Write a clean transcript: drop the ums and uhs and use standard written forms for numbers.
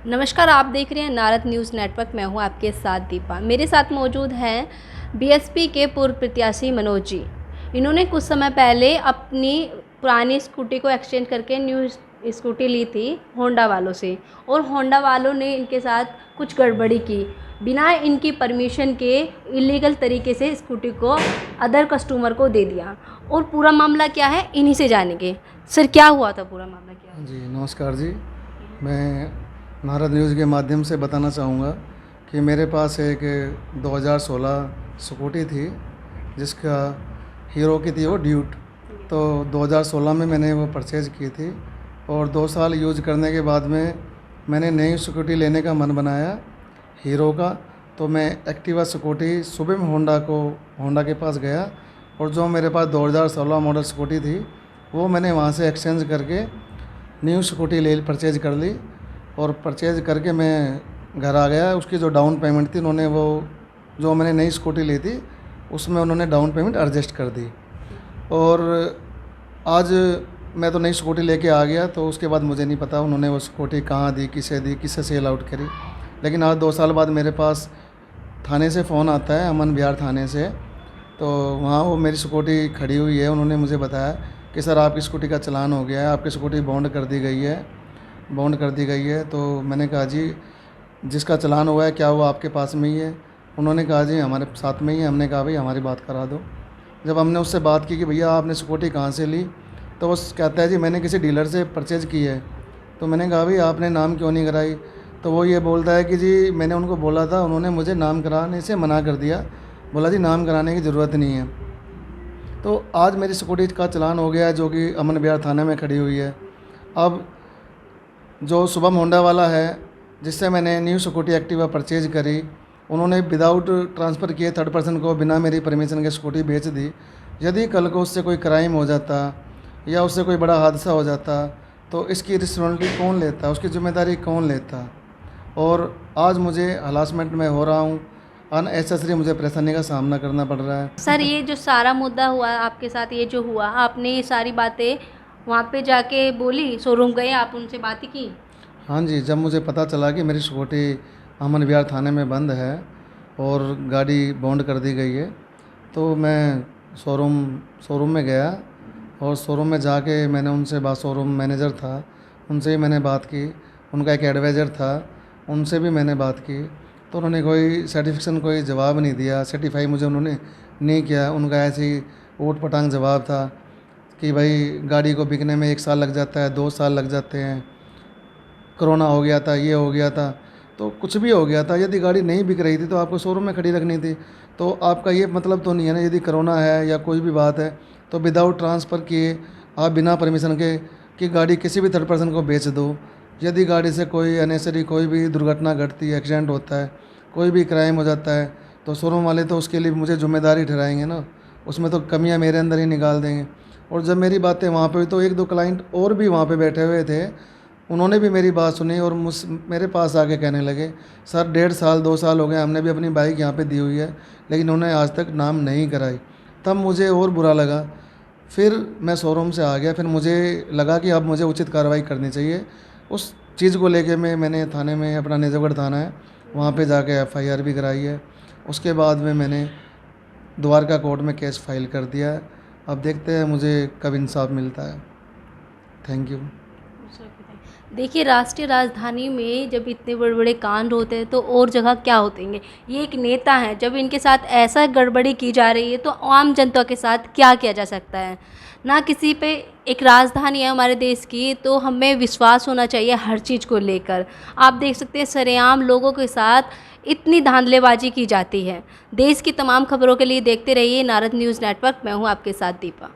नमस्कार, आप देख रहे हैं नारद न्यूज़ नेटवर्क। मैं हूं आपके साथ दीपा। मेरे साथ मौजूद हैं बीएसपी के पूर्व प्रत्याशी मनोज जी। इन्होंने कुछ समय पहले अपनी पुरानी स्कूटी को एक्सचेंज करके न्यू स्कूटी ली थी होंडा वालों से, और होंडा वालों ने इनके साथ कुछ गड़बड़ी की। बिना इनकी परमिशन के इलीगल तरीके से स्कूटी को अदर कस्टमर को दे दिया। और पूरा मामला क्या है, इन्हीं से जानेंगे। सर, क्या हुआ था, पूरा मामला क्या है? जी नमस्कार जी। मैं नारद न्यूज़ के माध्यम से बताना चाहूँगा कि मेरे पास एक 2016 स्कूटी थी, जिसका हीरो की थी वो ड्यूट। तो 2016 में मैंने वो परचेज़ की थी, और 2 साल यूज करने के बाद में मैंने नई स्कूटी लेने का मन बनाया हीरो का। तो मैं एक्टिवा स्कूटी सुबह में होंडा के पास गया, और जो मेरे पास 2016 मॉडल स्कूटी थी वो मैंने वहाँ से एक्सचेंज करके न्यू स्कूटी परचेज़ कर ली। और परचेज़ करके मैं घर आ गया। उसकी जो डाउन पेमेंट थी, उन्होंने वो जो मैंने नई स्कूटी ली थी उसमें उन्होंने डाउन पेमेंट एडजस्ट कर दी। और आज मैं तो नई स्कूटी लेके आ गया, तो उसके बाद मुझे नहीं पता उन्होंने वो स्कूटी कहाँ दी, किसे सेल आउट करी। लेकिन आज 2 साल बाद मेरे पास थाने से फ़ोन आता है, अमन बिहार थाने से। तो वहाँ वो मेरी स्कूटी खड़ी हुई है। उन्होंने मुझे बताया कि सर, आपकी स्कूटी का चालान हो गया है, आपकी स्कूटी बॉन्ड कर दी गई है। तो मैंने कहा जी, जिसका चालान हुआ है क्या वो आपके पास में ही है? उन्होंने कहा जी हमारे साथ में ही है। हमने कहा भाई हमारी बात करा दो। जब हमने उससे बात की कि भैया आपने स्कूटी कहाँ से ली, तो वो कहता है जी मैंने किसी डीलर से परचेज़ की है। तो मैंने कहा भाई आपने नाम क्यों नहीं कराई? तो वो ये बोलता है कि जी मैंने उनको बोला था, उन्होंने मुझे नाम कराने से मना कर दिया। बोला जी नाम कराने की ज़रूरत नहीं है। तो आज मेरी स्कूटी का चालान हो गया है, जो कि अमन बिहार थाने में खड़ी हुई है। अब जो शुभम होंडा वाला है, जिससे मैंने न्यू स्कूटी एक्टिवा परचेज़ करी, उन्होंने विदाउट ट्रांसफ़र किए थर्ड पर्सन को बिना मेरी परमिशन के स्कूटी बेच दी। यदि कल को उससे कोई क्राइम हो जाता या उससे कोई बड़ा हादसा हो जाता, तो इसकी रिस्पॉन्सिबिलिटी कौन लेता, उसकी ज़िम्मेदारी कौन लेता? और आज मुझे हरासमेंट में हो रहा हूँ, अननेसेसरी मुझे परेशानी का सामना करना पड़ रहा है। सर, ये जो सारा मुद्दा हुआ आपके साथ, ये जो हुआ, आपने ये सारी बातें वहाँ पे जाके बोली? शोरूम गए, आप उनसे बातें की? हाँ जी, जब मुझे पता चला कि मेरी स्कूटी अमन विहार थाने में बंद है और गाड़ी बॉन्ड कर दी गई है, तो मैं शोरूम में गया। और शोरूम में जाके मैंने उनसे शोरूम मैनेजर था, उनसे ही मैंने बात की। उनका एक एडवाइज़र था, उनसे भी मैंने बात की। तो उन्होंने कोई सर्टिफिकेशन कोई जवाब नहीं दिया, सर्टिफाई मुझे उन्होंने नहीं किया। उनका ऐसे ही ऊट पटांग जवाब था कि भाई गाड़ी को बिकने में 1 साल लग जाता है, 2 साल लग जाते हैं, कोरोना हो गया था, ये हो गया था, तो कुछ भी हो गया था। यदि गाड़ी नहीं बिक रही थी तो आपको शोरूम में खड़ी रखनी थी। तो आपका ये मतलब तो नहीं है ना, यदि कोरोना है या कोई भी बात है तो विदाउट ट्रांसफ़र किए आप बिना परमिशन के कि गाड़ी किसी भी थर्ड पर्सन को बेच दो। यदि गाड़ी से कोई अननेसेसरी कोई भी दुर्घटना घटती है, एक्सीडेंट होता है, कोई भी क्राइम हो जाता है, तो शोरूम वाले तो उसके लिए मुझे ज़िम्मेदारी ठहराएंगे ना, उसमें तो कमियां मेरे अंदर ही निकाल देंगे। और जब मेरी बातें वहाँ पे हुई, तो 1-2 क्लाइंट और भी वहाँ पे बैठे हुए थे, उन्होंने भी मेरी बात सुनी और मेरे पास आके कहने लगे, सर 1.5 साल 2 साल हो गए, हमने भी अपनी बाइक यहाँ पे दी हुई है, लेकिन उन्होंने आज तक नाम नहीं कराई। तब मुझे और बुरा लगा। फिर मैं शोरूम से आ गया। फिर मुझे लगा कि अब मुझे उचित कार्रवाई करनी चाहिए। उस चीज़ को लेके मैंने थाने में, अपना निजफगढ़ थाना है, वहाँ पे जाके FIR भी कराई है। उसके बाद में मैंने द्वारका कोर्ट में केस फाइल कर दिया है। अब देखते हैं मुझे कब इंसाफ मिलता है। Thank you. देखिए, राष्ट्रीय राजधानी में जब इतने बड़े बड़े कांड होते हैं तो और जगह क्या होतेंगे। ये एक नेता हैं, जब इनके साथ ऐसा गड़बड़ी की जा रही है तो आम जनता के साथ क्या किया जा सकता है? ना किसी पे, एक राजधानी है हमारे देश की, तो हमें विश्वास होना चाहिए हर चीज़ को लेकर। आप देख सकते हैं सरेआम लोगों के साथ इतनी धांधलेबाजी की जाती है। देश की तमाम खबरों के लिए देखते रहिए नारद न्यूज़ नेटवर्क। मैं हूँ आपके साथ दीपा।